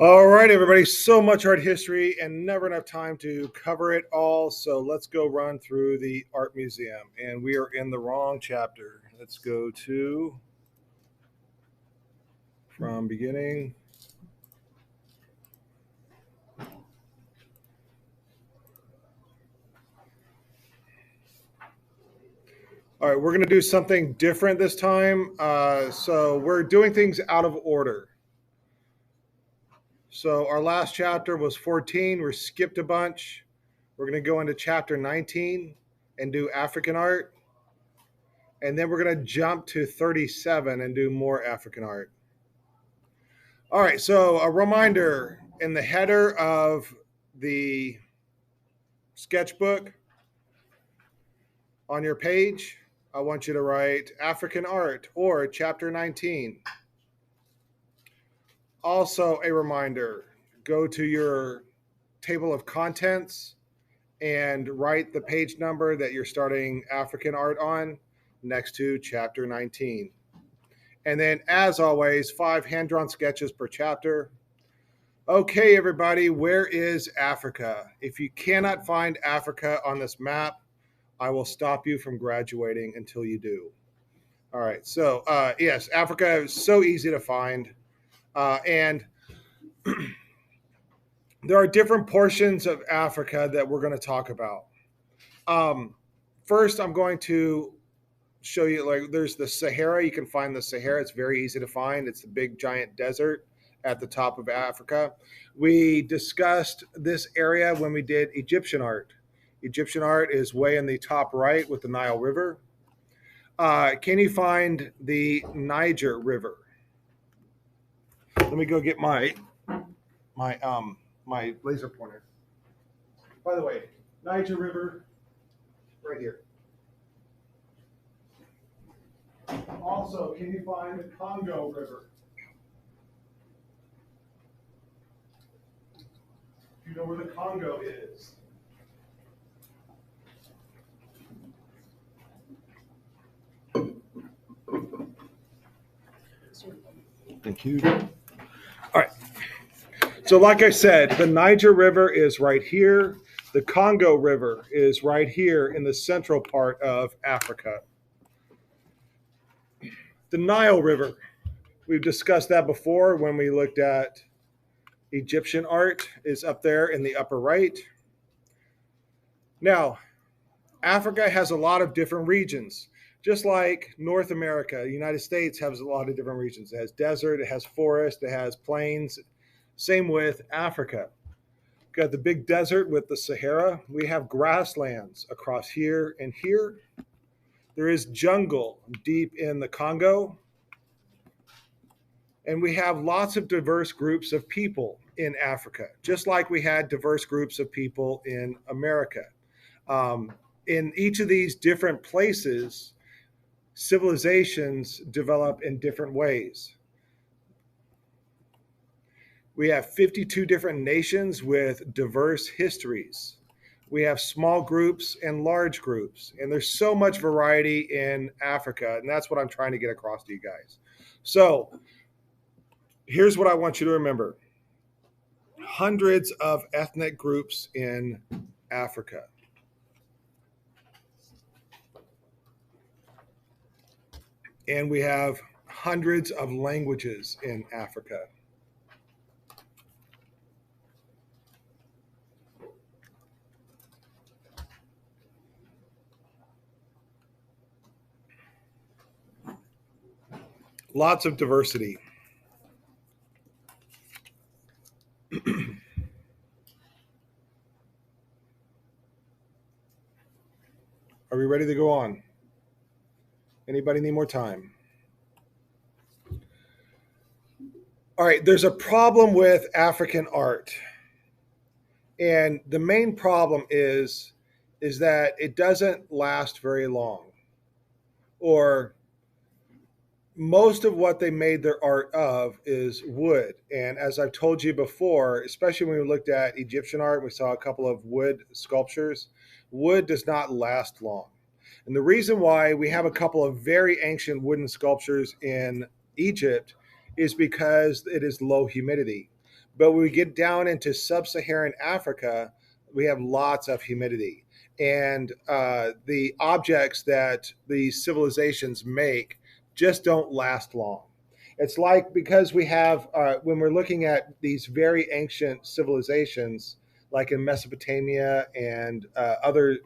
All right, everybody. So much art history and never enough time to cover it all. So let's go run through the art museum. And we are in the wrong chapter. Let's go to from beginning. All right, we're going to do something different this time. So we're doing things out of order. So our last chapter was 14. We skipped a bunch. We're going to go into chapter 19 and do African art. And then we're going to jump to 37 and do more African art. All right, so a reminder in the header of the sketchbook on your page, I want you to write African art or chapter 19. Also, a reminder go to your table of contents and write the page number that you're starting African art on next to chapter 19. And then, as always, 5 hand drawn sketches per chapter. Okay, everybody, where is Africa? If you cannot find Africa on this map, I will stop you from graduating until you do. All right, so yes, Africa is so easy to find. And there are different portions of Africa that we're going to talk about. First, I'm going to show you like there's the Sahara. You can find the Sahara. It's very easy to find. It's the big giant desert at the top of Africa. We discussed this area when we did Egyptian art. Egyptian art is way in the top right with the Nile River. Can you find the Niger River? Let me go get my laser pointer. By the way, Niger River, right here. Also, can you find the Congo River? Do you know where the Congo is? Thank you. All right. So, like I said, the Niger River is right here. The Congo River is right here in the central part of Africa. The Nile River, we've discussed that before when we looked at Egyptian art, is up there in the upper right. Now, Africa has a lot of different regions. Just like North America, the United States has a lot of different regions. It has desert, it has forest, it has plains. Same with Africa. Got the big desert with the Sahara. We have grasslands across here and here. There is jungle deep in the Congo. And we have lots of diverse groups of people in Africa, just like we had diverse groups of people in America. In each of these different places, civilizations develop in different ways. We have 52 different nations with diverse histories. We have small groups and large groups, and there's so much variety in Africa, and that's what I'm trying to get across to you guys. So, here's what I want you to remember: hundreds of ethnic groups in Africa. And we have hundreds of languages in Africa. Lots of diversity. Are we ready to go on? Anybody need more time? All right, there's a problem with African art. And the main problem is that it doesn't last very long. Or most of what they made their art of is wood. And as I've told you before, especially when we looked at Egyptian art, we saw a couple of wood sculptures. Wood does not last long. And the reason why we have a couple of very ancient wooden sculptures in Egypt is because it is low humidity. But when we get down into sub-Saharan Africa, we have lots of humidity, and the objects that these civilizations make just don't last long. It's like, because we have, when we're looking at these very ancient civilizations, like in Mesopotamia and other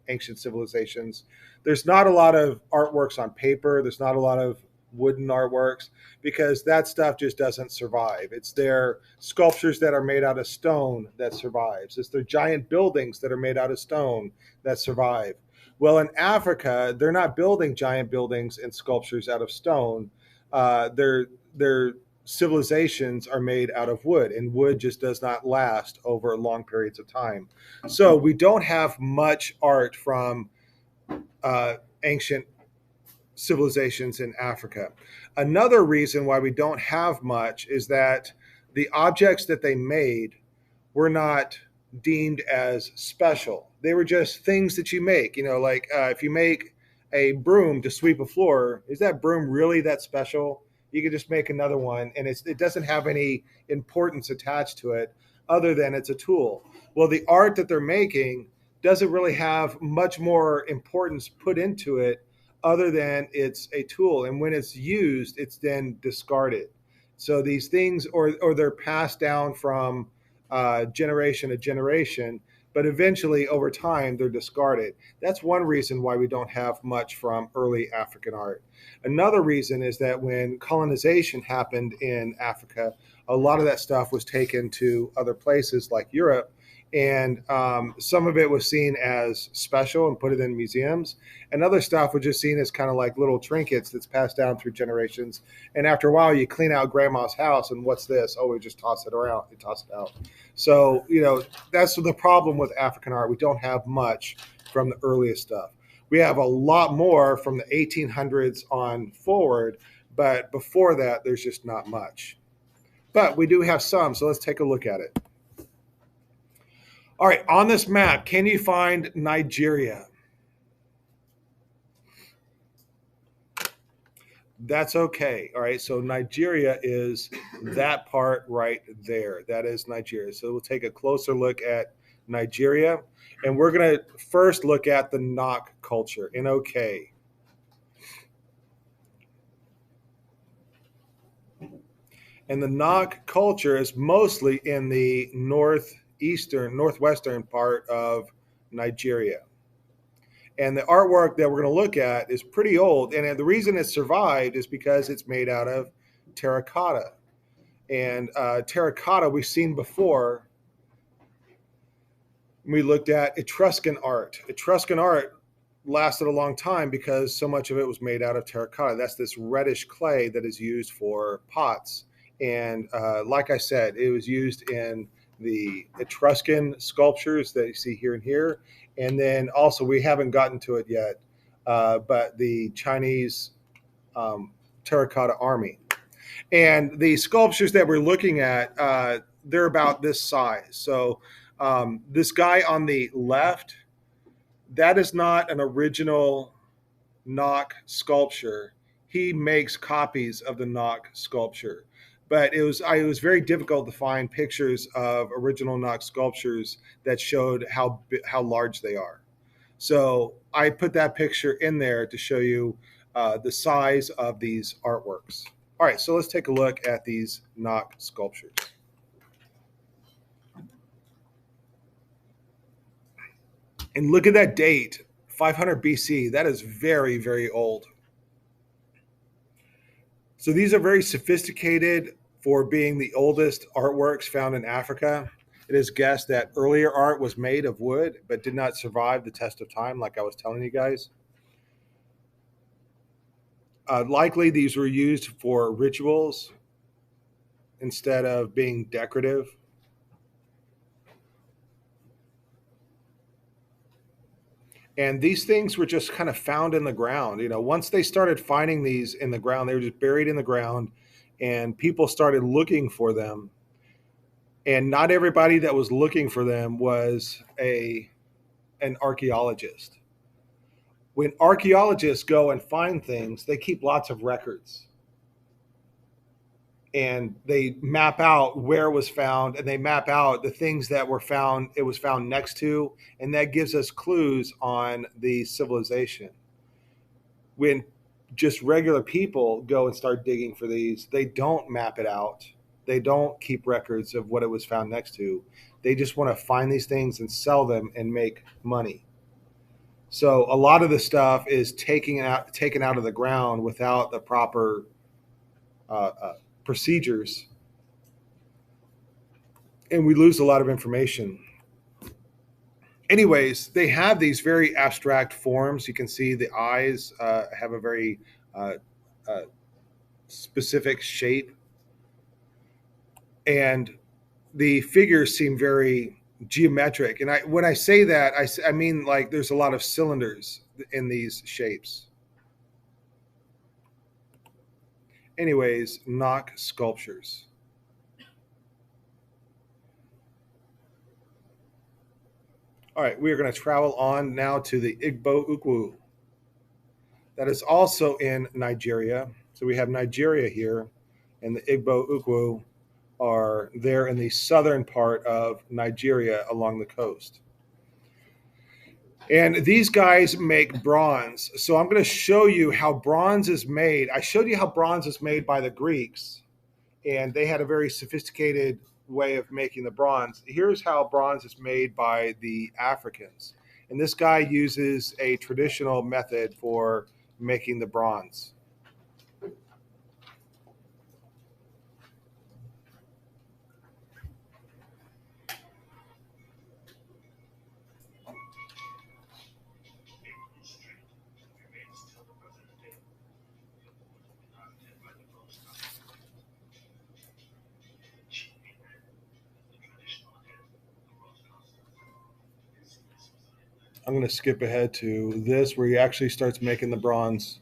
ancient civilizations, there's not a lot of artworks on paper. There's not a lot of wooden artworks, because that stuff just doesn't survive. It's their sculptures that are made out of stone that survives. It's their giant buildings that are made out of stone that survive. Well, in Africa, they're not building giant buildings and sculptures out of stone. Their civilizations are made out of wood, and wood just does not last over long periods of time. So we don't have much art from ancient civilizations in Africa. Another reason why we don't have much is that the objects that they made were not deemed as special. They were just things that you make. Like if you make a broom to sweep a floor, is that broom really that special? You could just make another one, and it doesn't have any importance attached to it other than it's a tool. Well, the art that they're making doesn't really have much more importance put into it other than it's a tool, and when it's used, it's then discarded. So these things, or they're passed down from generation to generation, but eventually over time they're discarded. That's one reason why we don't have much from early African art. Another reason is that when colonization happened in Africa, a lot of that stuff was taken to other places like Europe, and some of it was seen as special and put it in museums, and other stuff was just seen as kind of like little trinkets that's passed down through generations. And after a while, you clean out grandma's house, and what's this? Oh, we just toss it around. You toss it out. So that's the problem with African art. We don't have much from the earliest stuff. We have a lot more from the 1800s on forward, but before that, there's just not much. But we do have some, so let's take a look at it. All right, on this map, can you find Nigeria? That's okay. All right, so Nigeria is that part right there. That is Nigeria. So we'll take a closer look at Nigeria, and we're going to first look at the Nok culture, N-O-K. And the Nok culture is mostly in the northwestern part of Nigeria. And the artwork that we're going to look at is pretty old. And the reason it survived is because it's made out of terracotta. And terracotta we've seen before. We looked at Etruscan art. Etruscan art lasted a long time because so much of it was made out of terracotta. That's this reddish clay that is used for pots. And like I said, it was used in the Etruscan sculptures that you see here and here. And then also, we haven't gotten to it yet, but the Chinese terracotta army. And the sculptures that we're looking at, they're about this size. So this guy on the left, that is not an original Nok sculpture. He makes copies of the Nok sculpture. But it was very difficult to find pictures of original Nok sculptures that showed how large they are. So I put that picture in there to show you the size of these artworks. All right, so let's take a look at these Nok sculptures. And look at that date, 500 BC. That is very, very old. So these are very sophisticated for being the oldest artworks found in Africa. It is guessed that earlier art was made of wood but did not survive the test of time, like I was telling you guys. Likely these were used for rituals instead of being decorative. And these things were just kind of found in the ground. Once they started finding these in the ground, they were just buried in the ground, and people started looking for them. And not everybody that was looking for them was an archaeologist. When archaeologists go and find things, they keep lots of records. and they map out where it was found, and they map out the things that were found, it was found next to, and that gives us clues on the civilization. When just regular people go and start digging for these, they don't map it out. They don't keep records of what it was found next to. They just want to find these things and sell them and make money. So a lot of the stuff is taken out of the ground without the proper procedures, and we lose a lot of information. Anyways, they have these very abstract forms. You can see the eyes have a very uh, uh, specific shape, and the figures seem very geometric. And when I say that, I mean like there's a lot of cylinders in these shapes. Anyways, Nok sculptures. All right, we are going to travel on now to the Igbo Ukwu. That is also in Nigeria. So we have Nigeria here, and the Igbo Ukwu are there in the southern part of Nigeria along the coast. And these guys make bronze. So I'm going to show you how bronze is made. I showed you how bronze is made by the Greeks, and they had a very sophisticated way of making the bronze. Here's how bronze is made by the Africans. And this guy uses a traditional method for making the bronze. I'm going to skip ahead to this where he actually starts making the bronze.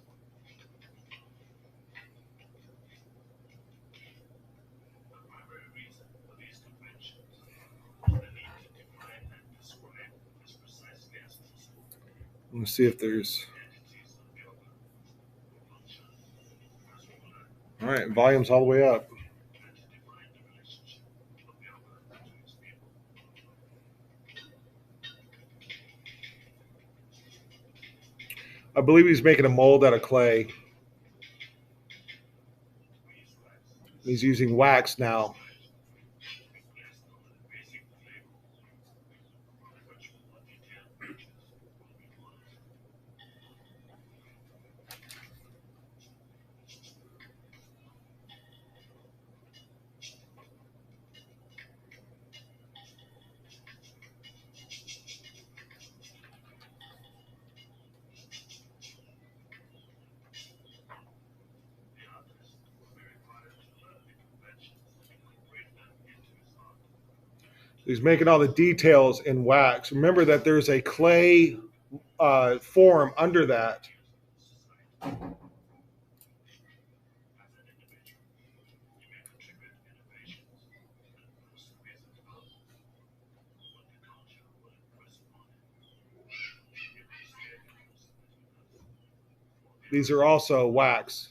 Let's see if there's. All right, volume's all the way up. I believe he's making a mold out of clay. He's using wax now. He's making all the details in wax. Remember that there's a clay form under that. These are also wax.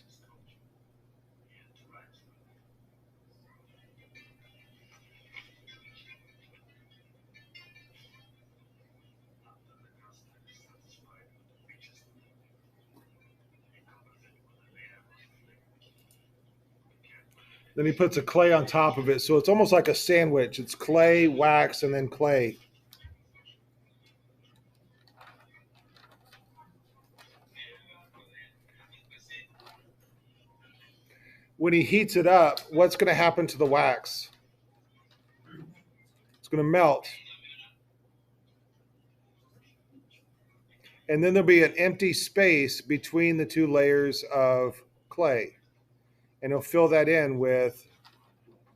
Then he puts a clay on top of it. So it's almost like a sandwich. It's clay, wax, and then clay. When he heats it up, what's going to happen to the wax? It's going to melt. And then there'll be an empty space between the two layers of clay. And he'll fill that in with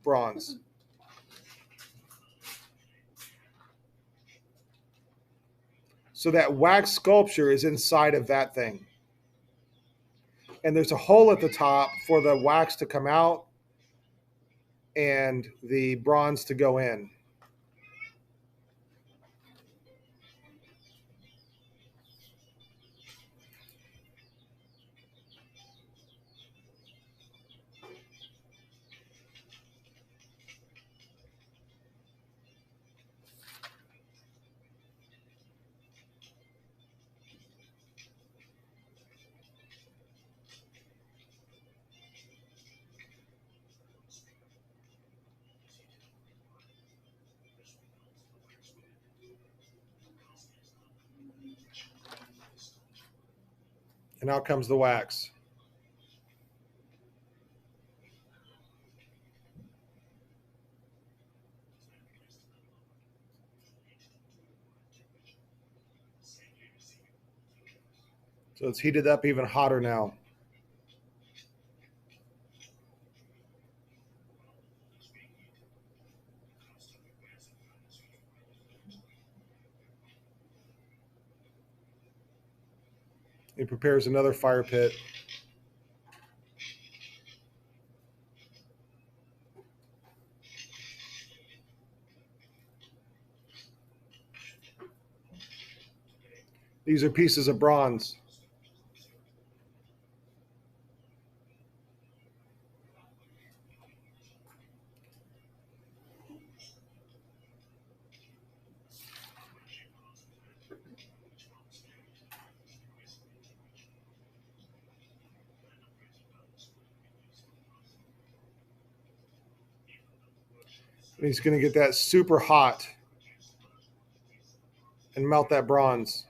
bronze. So that wax sculpture is inside of that thing. And there's a hole at the top for the wax to come out and the bronze to go in. And out comes the wax. So it's heated up even hotter now. He prepares another fire pit. These are pieces of bronze. And he's going to get that super hot and melt that bronze.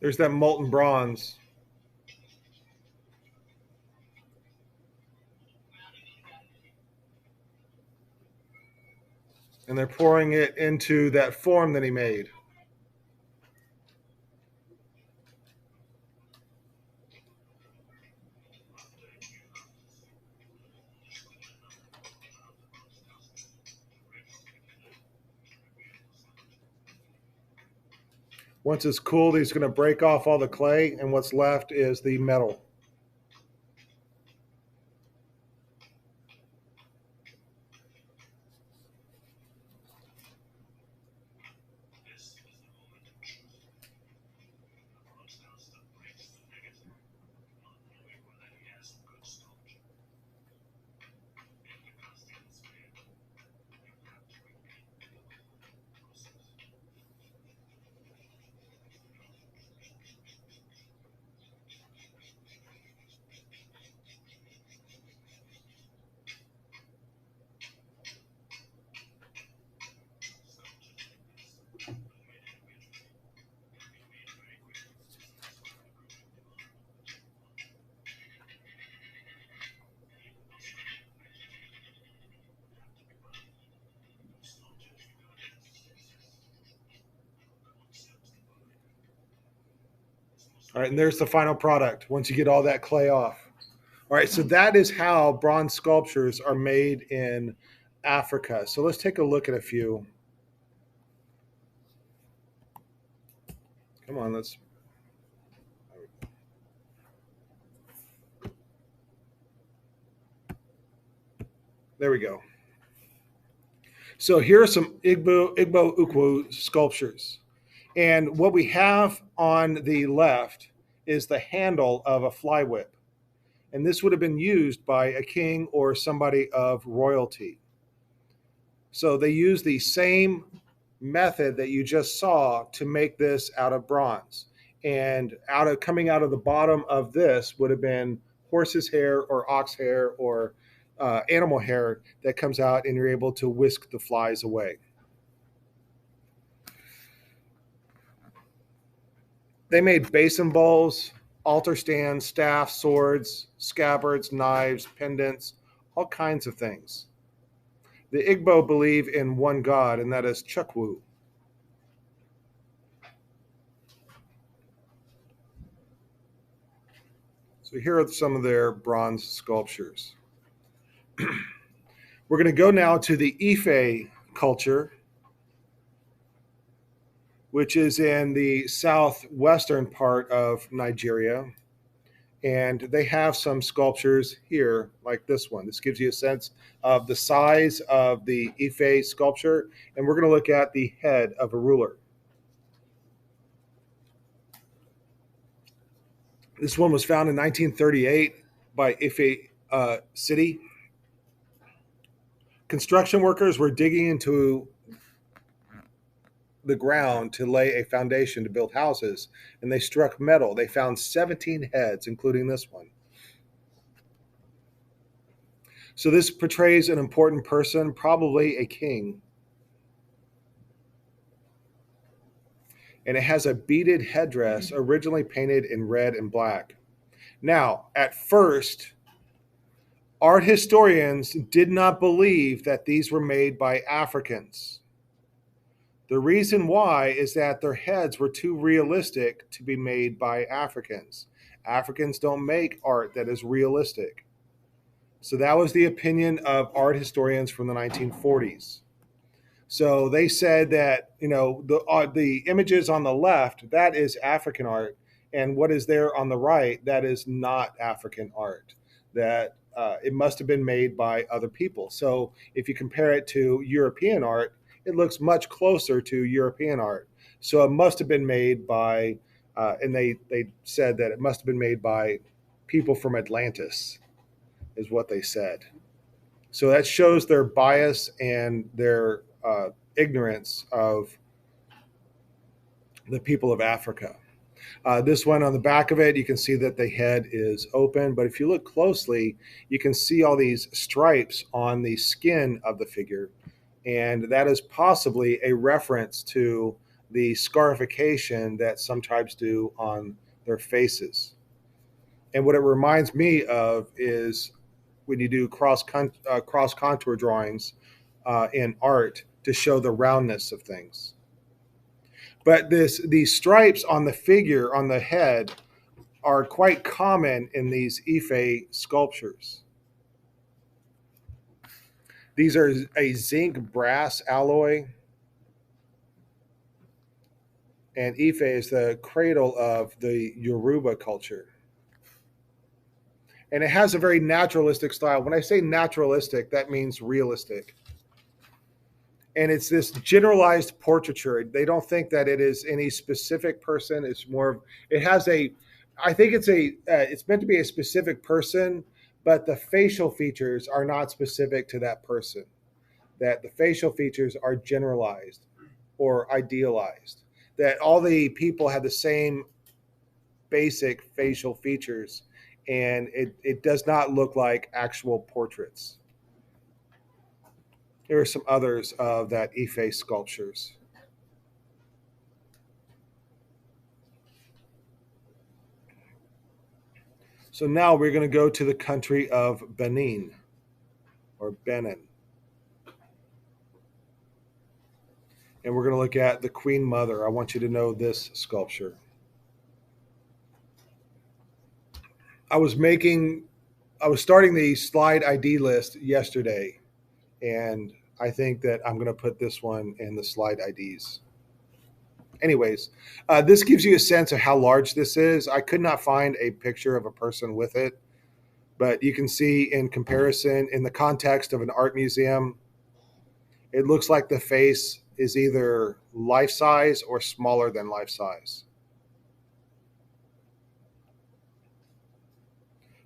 There's that molten bronze. And they're pouring it into that form that he made. Once it's cooled, he's going to break off all the clay, and what's left is the metal. All right, and there's the final product once you get all that clay off. All right, so that is how bronze sculptures are made in Africa. So let's take a look at a few. Come on, let's. There we go. So here are some Igbo Ukwu sculptures. And what we have on the left is the handle of a fly whip. And this would have been used by a king or somebody of royalty. So they use the same method that you just saw to make this out of bronze. And coming out of the bottom of this would have been horse's hair or ox hair or animal hair that comes out, and you're able to whisk the flies away. They made basin bowls, altar stands, staffs, swords, scabbards, knives, pendants, all kinds of things. The Igbo believe in one god, and that is Chukwu. So here are some of their bronze sculptures. We're going to go now to the Ife culture, which is in the southwestern part of Nigeria. And they have some sculptures here, like this one. This gives you a sense of the size of the Ife sculpture. And we're going to look at the head of a ruler. This one was found in 1938 by Ife city. Construction workers were digging into the ground to lay a foundation to build houses, and they struck metal. They found 17 heads, including this one. So this portrays an important person, probably a king. And it has a beaded headdress originally painted in red and black. Now, at first, art historians did not believe that these were made by Africans. The reason why is that their heads were too realistic to be made by Africans. Africans don't make art that is realistic. So that was the opinion of art historians from the 1940s. So they said that the images on the left, that is African art, and what is there on the right, that is not African art. That it must have been made by other people. So if you compare it to European art, it looks much closer to European art. So it must have been made by, and they said that it must have been made by people from Atlantis, is what they said. So that shows their bias and their ignorance of the people of Africa. This one on the back of it, you can see that the head is open, but if you look closely, you can see all these stripes on the skin of the figure, and that is possibly a reference to the scarification that some tribes do on their faces. And what it reminds me of is when you do cross contour drawings in art to show the roundness of things. But these stripes on the figure, on the head, are quite common in these Ife sculptures. These are a zinc brass alloy, and Ife is the cradle of the Yoruba culture. And it has a very naturalistic style. When I say naturalistic, that means realistic. And it's this generalized portraiture. They don't think that it is any specific person. It's more, it has a, I think it's meant to be a specific person, but the facial features are not specific to that person. That the facial features are generalized or idealized. That all the people have the same basic facial features, and it does not look like actual portraits. There are some others of that Ife sculptures. So now we're going to go to the country of Benin or Benin. And we're going to look at the Queen Mother. I want you to know this sculpture. I was starting the slide ID list yesterday, and I think that I'm going to put this one in the slide IDs. Anyways, this gives you a sense of how large this is. I could not find a picture of a person with it, but you can see in comparison, in the context of an art museum, it looks like the face is either life size or smaller than life size.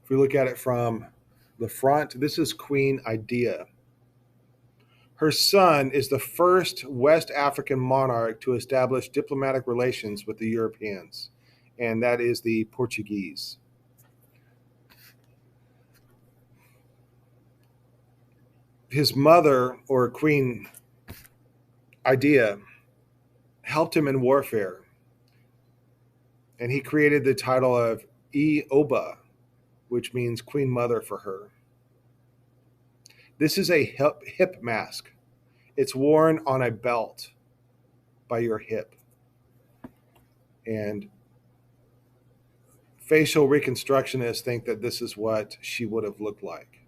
If we look at it from the front, this is Queen Idea. Her son is the first West African monarch to establish diplomatic relations with the Europeans, and that is the Portuguese. His mother, or Queen Idea, helped him in warfare, and he created the title of Oba, which means Queen Mother for her. This is a hip mask. It's worn on a belt by your hip. And facial reconstructionists think that this is what she would have looked like.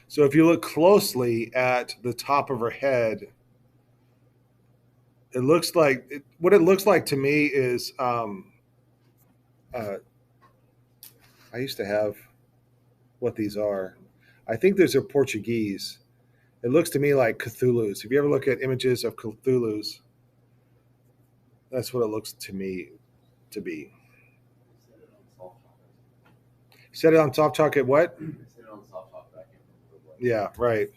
So if you look closely at the top of her head, it looks like, what it looks like to me is, I used to have what these are. I think these are Portuguese. It looks to me like Cthulhu's. If you ever look at images of Cthulhu's, that's what it looks to me to be. Set it on soft chocolate. What? Set it on soft top, but I can't remember what. Yeah, right.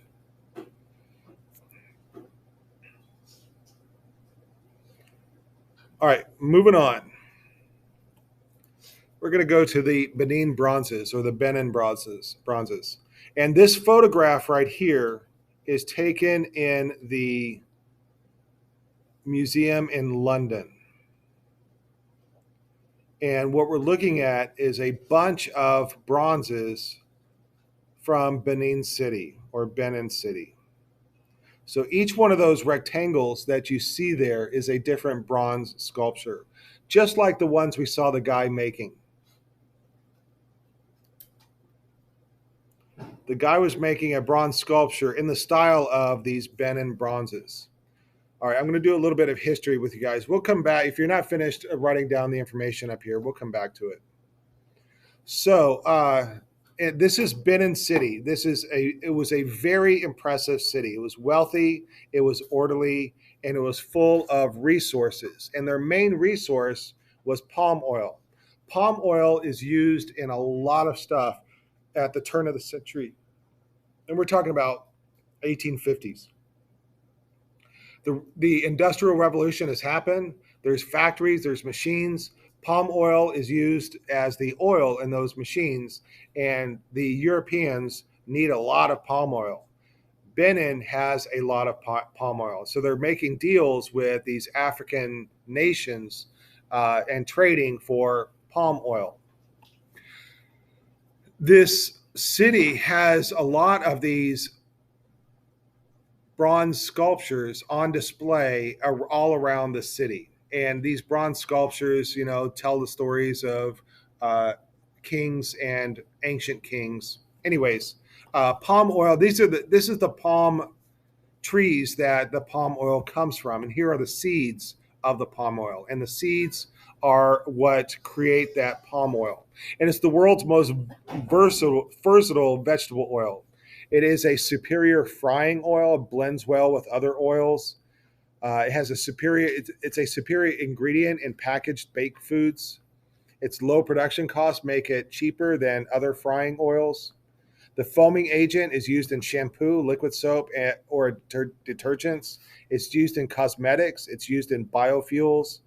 All right, moving on. We're going to go to the Benin bronzes or the Benin bronzes. And this photograph right here is taken in the museum in London. And what we're looking at is a bunch of bronzes from Benin City or Benin City. So each one of those rectangles that you see there is a different bronze sculpture, just like the ones we saw the guy making. The guy was making a bronze sculpture in the style of these Benin bronzes. All right, I'm going to do a little bit of history with you guys. We'll come back. If you're not finished writing down the information up here, we'll come back to it. So, this is Benin City. It was a very impressive city. It was wealthy, it was orderly, and it was full of resources. And their main resource was palm oil. Palm oil is used in a lot of stuff at the turn of the century. And we're talking about 1850s. The Industrial Revolution has happened. There's factories, there's machines. Palm oil is used as the oil in those machines, and the Europeans need a lot of palm oil. Benin has a lot of palm oil. So they're making deals with these African nations and trading for palm oil. This city has a lot of these bronze sculptures on display all around the city. And these bronze sculptures, tell the stories of kings and ancient kings. Anyways, palm oil. This is the palm trees that the palm oil comes from, and here are the seeds of the palm oil. And the seeds are what create that palm oil. And it's the world's most versatile vegetable oil. It is a superior frying oil. It blends well with other oils. It has a superior. It's a superior ingredient in packaged baked foods. Its low production costs make it cheaper than other frying oils. The foaming agent is used in shampoo, liquid soap, or detergents. It's used in cosmetics. It's used in biofuels.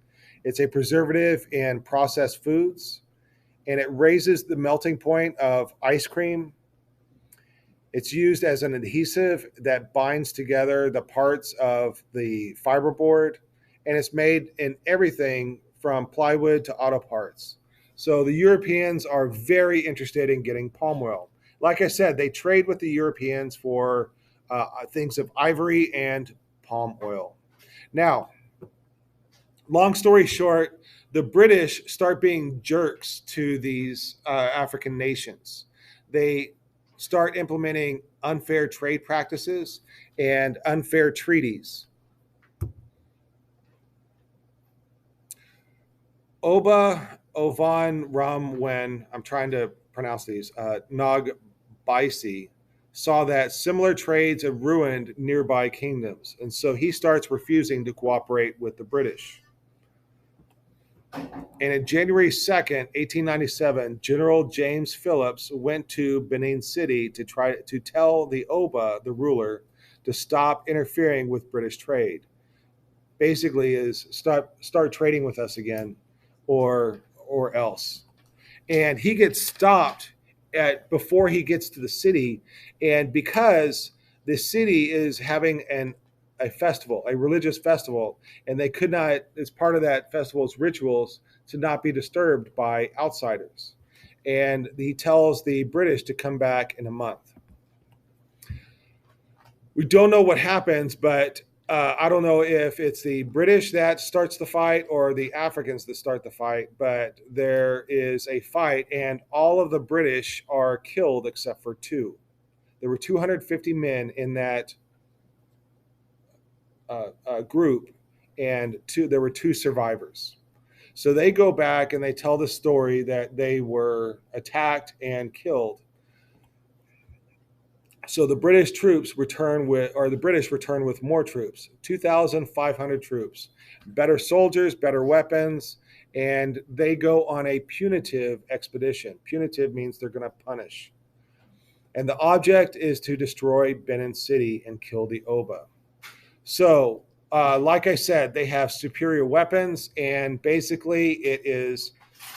It's a preservative in processed foods, and it raises the melting point of ice cream. It's used as an adhesive that binds together the parts of the fiberboard, and it's made in everything from plywood to auto parts. So the Europeans are very interested in getting palm oil. Like I said, they trade with the Europeans for things of ivory and palm oil. Now, long story short, the British start being jerks to these African nations. They start implementing unfair trade practices and unfair treaties. Oba Ovan Ram, when I'm trying to pronounce these, Nog Baisi, saw that similar trades had ruined nearby kingdoms, and so he starts refusing to cooperate with the British. And on January 2nd, 1897, General James Phillips went to Benin City to try to tell the Oba, the ruler, to stop interfering with British trade. Basically, is start trading with us again, or else. And he gets stopped before he gets to the city, and because the city is having a festival, a religious festival, and they could not, as part of that festival's rituals, to not be disturbed by outsiders. And he tells the British to come back in a month. We don't know what happens, but I don't know if it's the British that starts the fight or the Africans that start the fight, but there is a fight, and all of the British are killed except for two. There were 250 men in that group, and there were two survivors. So they go back and they tell the story that they were attacked and killed. So the British return with more troops, 2,500 troops, better soldiers, better weapons, and they go on a punitive expedition. Punitive means they're going to punish. And the object is to destroy Benin City and kill the Oba. So, like I said, they have superior weapons, and basically it is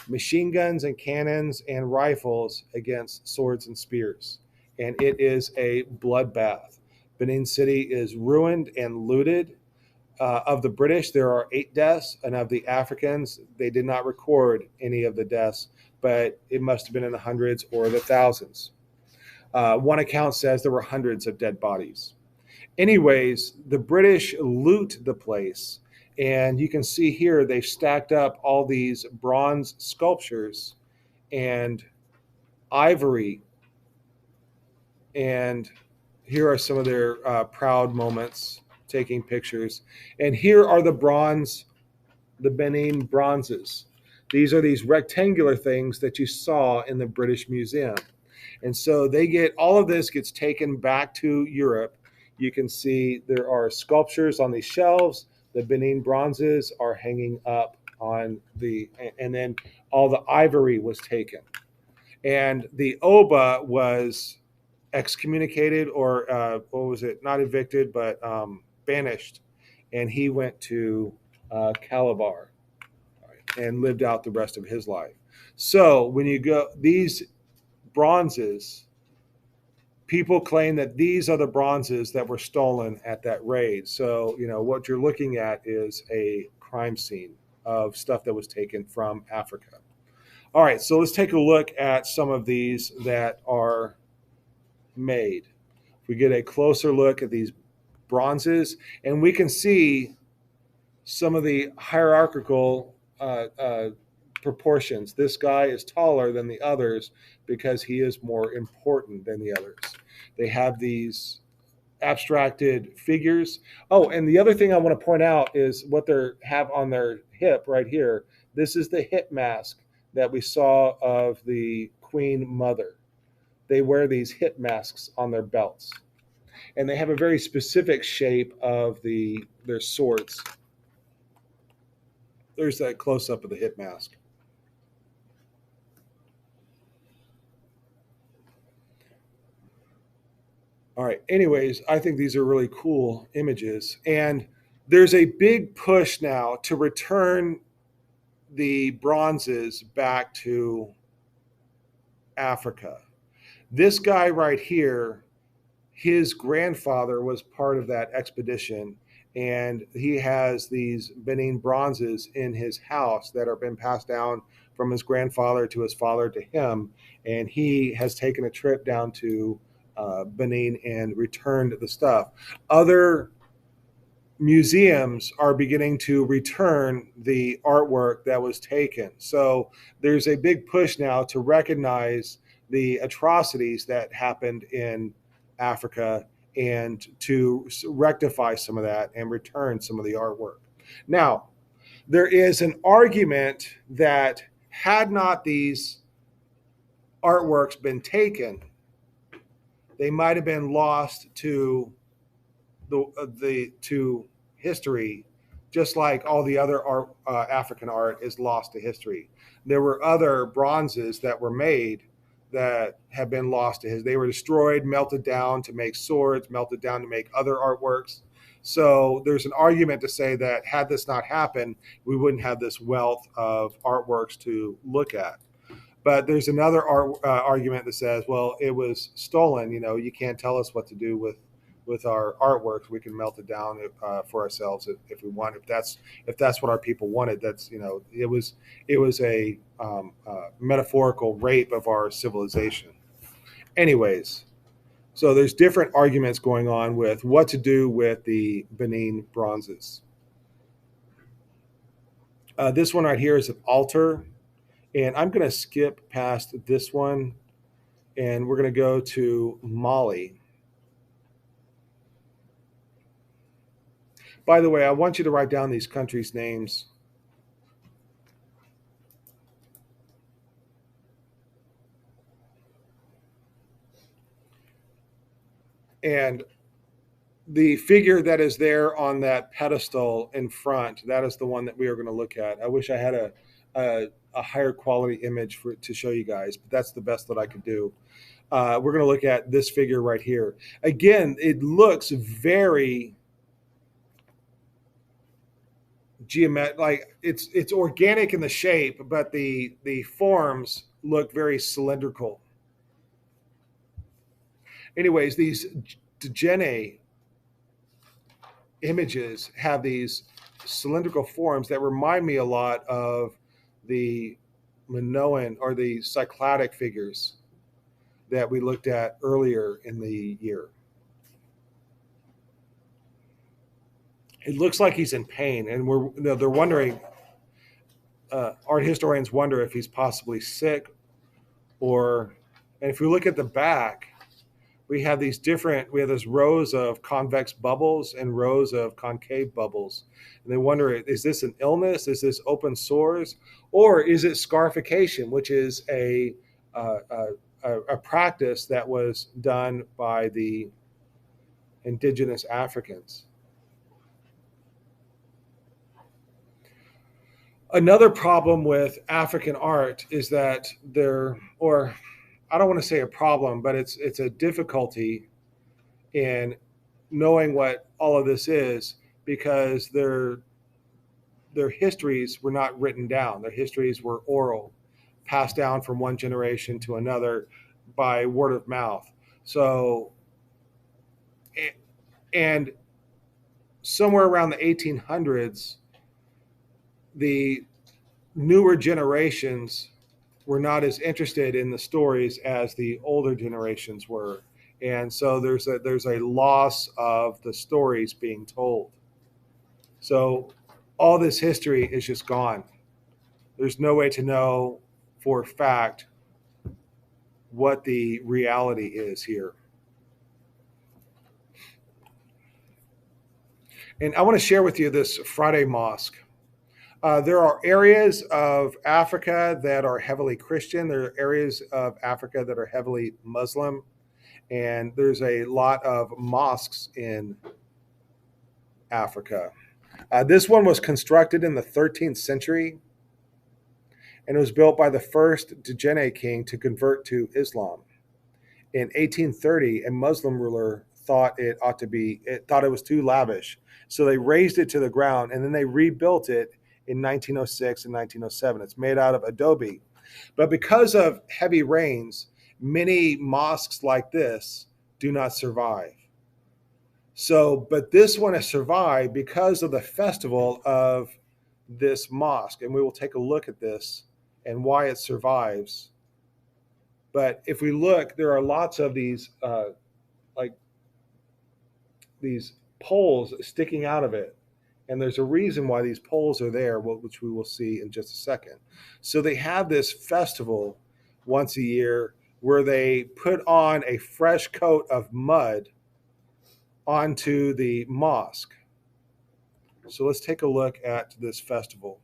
machine guns and cannons and rifles against swords and spears. And it is a bloodbath. Benin City is ruined and looted. Of the British, there are 8 deaths, and of the Africans, they did not record any of the deaths, but it must have been in the hundreds or the thousands. One account says there were hundreds of dead bodies. Anyways, the British loot the place, and you can see here they've stacked up all these bronze sculptures and ivory, and here are some of their proud moments taking pictures. And here are the Benin bronzes. These are these rectangular things that you saw in the British Museum. And so they get all of this gets taken back to Europe. You can see there are sculptures on these shelves. The Benin bronzes are hanging up on and then all the ivory was taken. And the Oba was excommunicated, or what was it? Not evicted, but banished. And he went to Calabar and lived out the rest of his life. So when you go, these bronzes, people claim that these are the bronzes that were stolen at that raid. So, what you're looking at is a crime scene of stuff that was taken from Africa. All right, so let's take a look at some of these that are made. We get a closer look at these bronzes, and we can see some of the hierarchical proportions. This guy is taller than the others because he is more important than the others. They have these abstracted figures. Oh, and the other thing I want to point out is what they have on their hip right here. This is the hip mask that we saw of the Queen Mother. They wear these hip masks on their belts, and they have a very specific shape of their swords. There's that close up of the hip mask. All right. Anyways, I think these are really cool images. And there's a big push now to return the bronzes back to Africa. This guy right here, his grandfather was part of that expedition, and he has these Benin bronzes in his house that have been passed down from his grandfather to his father to him. And he has taken a trip down to Benin and returned the stuff. Other museums are beginning to return the artwork that was taken. So there's a big push now to recognize the atrocities that happened in Africa and to rectify some of that and return some of the artwork. Now, there is an argument that had not these artworks been taken, they might have been lost to to history, just like all the other art, African art is lost to history. There were other bronzes that were made that have been lost to history. They were destroyed, melted down to make swords, melted down to make other artworks. So there's an argument to say that had this not happened, we wouldn't have this wealth of artworks to look at. But there's another argument that says, well, it was stolen. You can't tell us what to do with our artworks. We can melt it down for ourselves if we want. If that's what our people wanted. That's it was a metaphorical rape of our civilization. Anyways, so there's different arguments going on with what to do with the Benin bronzes. This one right here is an altar. And I'm going to skip past this one, and we're going to go to Mali. By the way, I want you to write down these countries' names. And the figure that is there on that pedestal in front, that is the one that we are going to look at. I wish I had a higher quality image to show you guys, but that's the best that I could do. We're going to look at this figure right here. Again, it looks very geometric, like it's organic in the shape, but the forms look very cylindrical. Anyways, these Djenne images have these cylindrical forms that remind me a lot of the Minoan or the Cycladic figures that we looked at earlier in the year. It looks like he's in pain, and they're wondering. Art historians wonder if he's possibly sick, and if we look at the back, we have these rows of convex bubbles and rows of concave bubbles, and they wonder, is this an illness? Is this open sores, or is it scarification, which is a practice that was done by the indigenous Africans? Another problem with African art is that I don't want to say a problem, but it's a difficulty in knowing what all of this is, because their histories were not written down. Their histories were oral, passed down from one generation to another by word of mouth. So, and somewhere around the 1800s, the newer generations were not as interested in the stories as the older generations were, and so there's a loss of the stories being told. So all this history is just gone. There's no way to know for a fact what the reality is here. And I want to share with you this Friday Mosque. There are areas of Africa that are heavily Christian. There are areas of Africa that are heavily Muslim. And there's a lot of mosques in Africa. This one was constructed in the 13th century, and it was built by the first Djenne king to convert to Islam. In 1830, a Muslim ruler thought it was too lavish, so they razed it to the ground, and then they rebuilt it in 1906 and 1907. It's made out of adobe. But because of heavy rains, many mosques like this do not survive. But this one has survived because of the festival of this mosque. And we will take a look at this and why it survives. But if we look, there are lots of these these poles sticking out of it. And there's a reason why these poles are there, which we will see in just a second. So they have this festival once a year where they put on a fresh coat of mud onto the mosque. So let's take a look at this festival.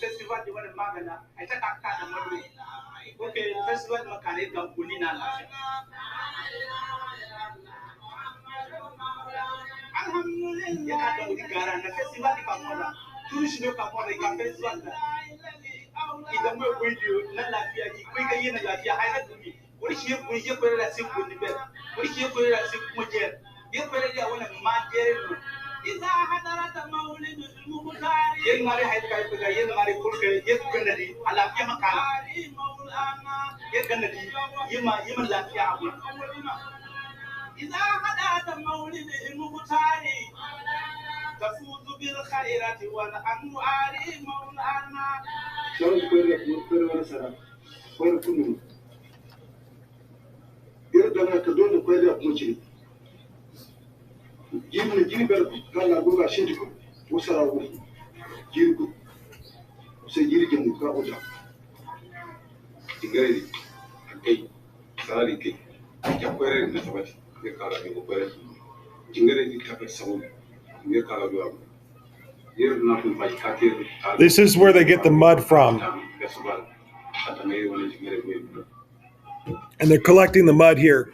Festival di wani magana ai ta kakka da madu okay festival makare kan kulina la alhamdulillah ya ka da wuri gara na festival di kamola turishi no kamola ka festival da idan mai video na lafiya ji kai ga yin lafiya ai na dumi wuri shi ku je ko da sai ku ni be wuri shi ko da sai ku je ya ko da wannan majere no إذا حضرت مولد المختار ينمر هاي كايبا ينمر كل كي يكندي على في مكان يكندي يما لا في أبو إذا حضرت مولد المختار تفوز بالخيرات والأنوار مولانا شلون كل ولا سلام وين كل يرجع كدون كل يوم jini bel kala goga shedi ko usara wo jiri ko se jiri jemu ka oja tingere di salari ke ya kwere na tabati ne kala ni ko kwere tingere di tabe sabu ne kala do yer na kun fay katir This is where they get the mud from. And they're collecting the mud here.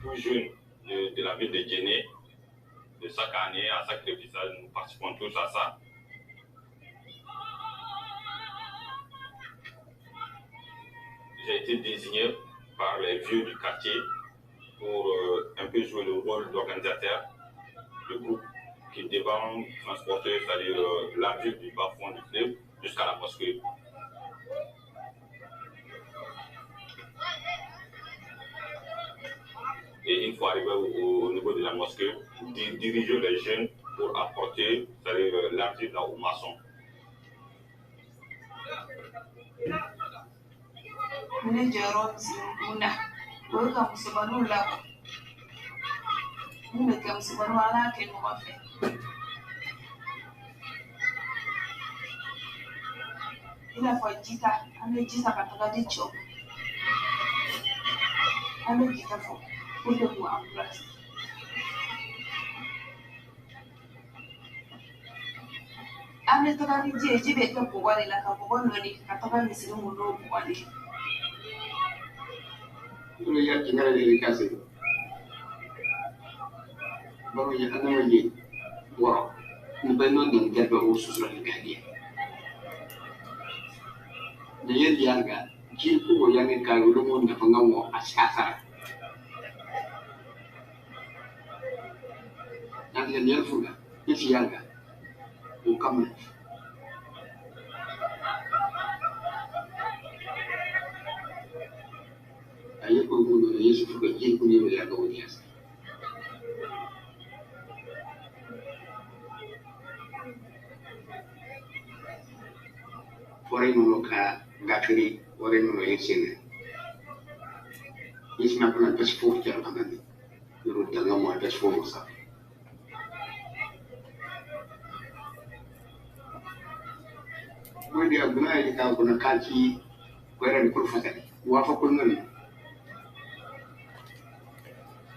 Tout jeune de la ville de Djenné, de chaque année, à chaque village, nous participons tous à ça. J'ai été désigné par les vieux du quartier pour un peu jouer le rôle d'organisateur du groupe qui devant transporter, c'est-à-dire l'argile du bas-fond du fleuve jusqu'à la mosquée. Et une fois arrivé au niveau de la mosquée, diriger les jeunes pour apporter, c'est-à-dire l'argile aux maçons.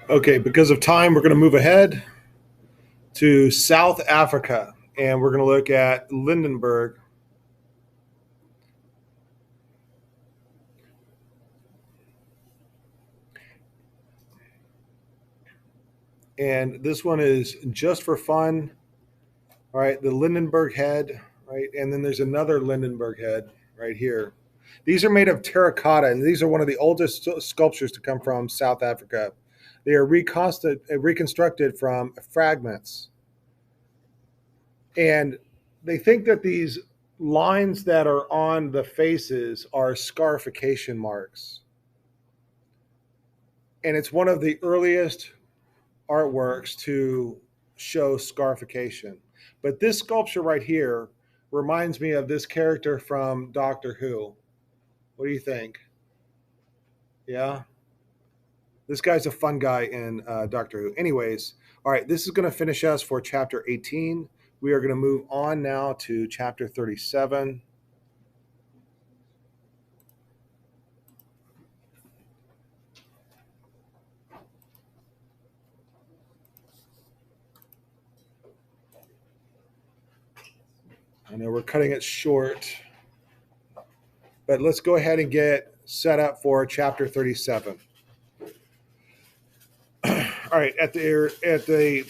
Okay, because of time, we're going to move ahead to South Africa, and we're going to look at Lydenburg. And this one is just for fun. All right, the Lydenburg head, right? And then there's another Lydenburg head right here. These are made of terracotta, and these are one of the oldest sculptures to come from South Africa. They are reconstructed from fragments. And they think that these lines that are on the faces are scarification marks. And it's one of the earliest artworks to show scarification. But this sculpture right here reminds me of this character from Doctor Who. What do you think? Yeah? This guy's a fun guy in Doctor Who. Anyways, all right, this is going to finish us for chapter 18. We are going to move on now to chapter 37. I know we're cutting it short, but let's go ahead and get set up for chapter 37. All right, at the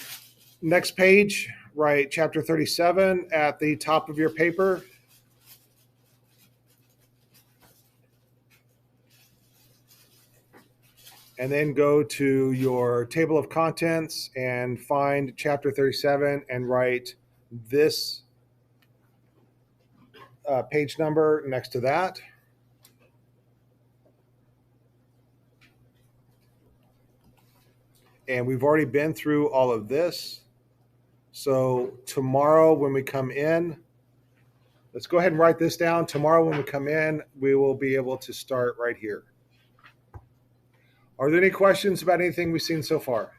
next page, right, chapter 37 at the top of your paper. And then go to your table of contents and find chapter 37 and write this page number next to that. And we've already been through all of this. So tomorrow when we come in, let's go ahead and write this down. Tomorrow when we come in, we will be able to start right here. Are there any questions about anything we've seen so far?